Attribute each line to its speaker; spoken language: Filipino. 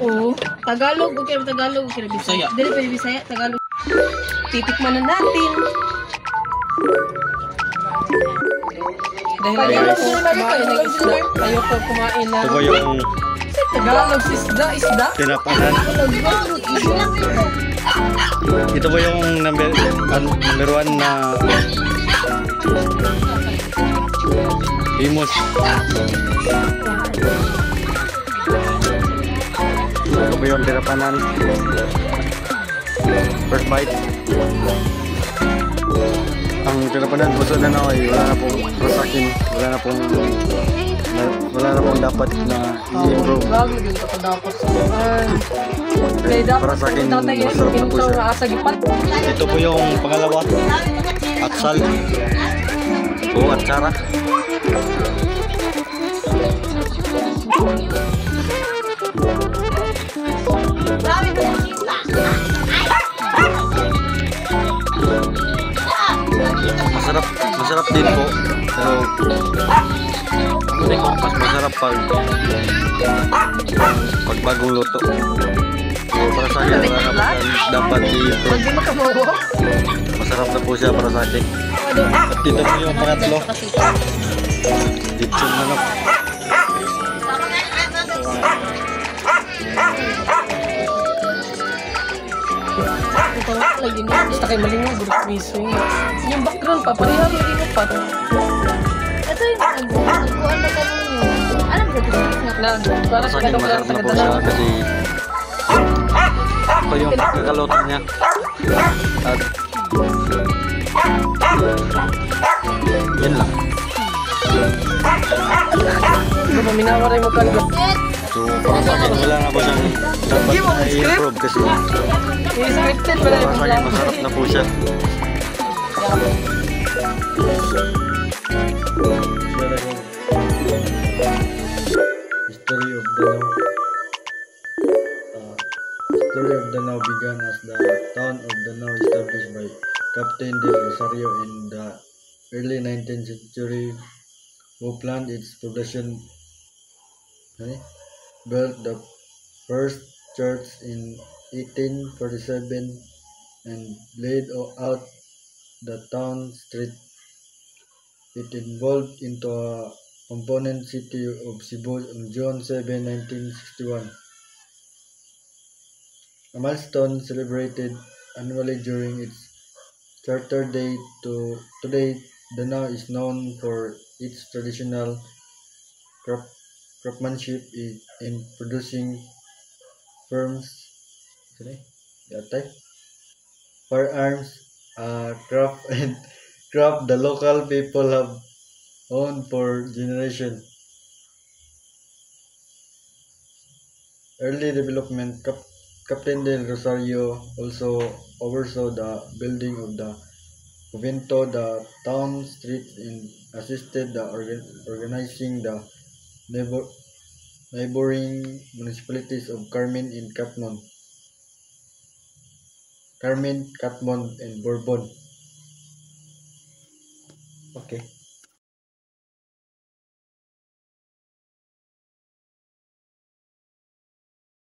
Speaker 1: Oo. Tagalog, okay na Tagalog, okay na Bisaya. Dili pa Bisaya, Tagalog. Titikman na natin. Dahil ayoko kumain na.
Speaker 2: Ito po yung
Speaker 1: Tagalog, isda.
Speaker 2: tinapanan. Ito po yung number 1 na famous. Ito po yung tinapanan. First bite. Ang tinapanan po sa Danao ay wala na pong rasakin, wala na pong dapat na i-improve.
Speaker 1: Para
Speaker 2: sa akin, masarap na po siya. Ito po yung pangalawa, atsal o atsara. Masarap din po, pero mas masarap pag bagong luto. So, para sa akin, wala na po dapat i-improve. Masarap na po siya para sa akin. At dito po yung pangatlo, lechon manok.
Speaker 1: Lagi na, basta kayo malingaw, buruk miso yung background pa, parehang malingaw pa.
Speaker 3: Ito yung nagkuhan na tanong nyo. Alam ko,
Speaker 2: Para sa akin, masarap na po siya kasi ito yung pagkakaluto niya. At yun lang.
Speaker 1: Ito pa, minawaray mo ka.
Speaker 2: So, para sa akin, wala na po siyang dapat na i-improve kasi
Speaker 1: I-scripted pa
Speaker 2: para sa akin, masarap na po siya. History of Danau. Story of Danau began as the town of Danau established by Captain del Rosario in the early 19th century, who planned its production, built the first church in 1847 and laid out the town street. It evolved into a component city of Cebu on June 7, 1961. A milestone celebrated annually during its charter day. Today, Danau is known for its traditional craftsmanship in producing firearms, craft the local people have owned for generations. Early development. Captain del Rosario also oversaw the building of the Convento, the town street, and assisted the organizing the neighboring municipalities of Carmen, Catmon, and Bourbon. Okay.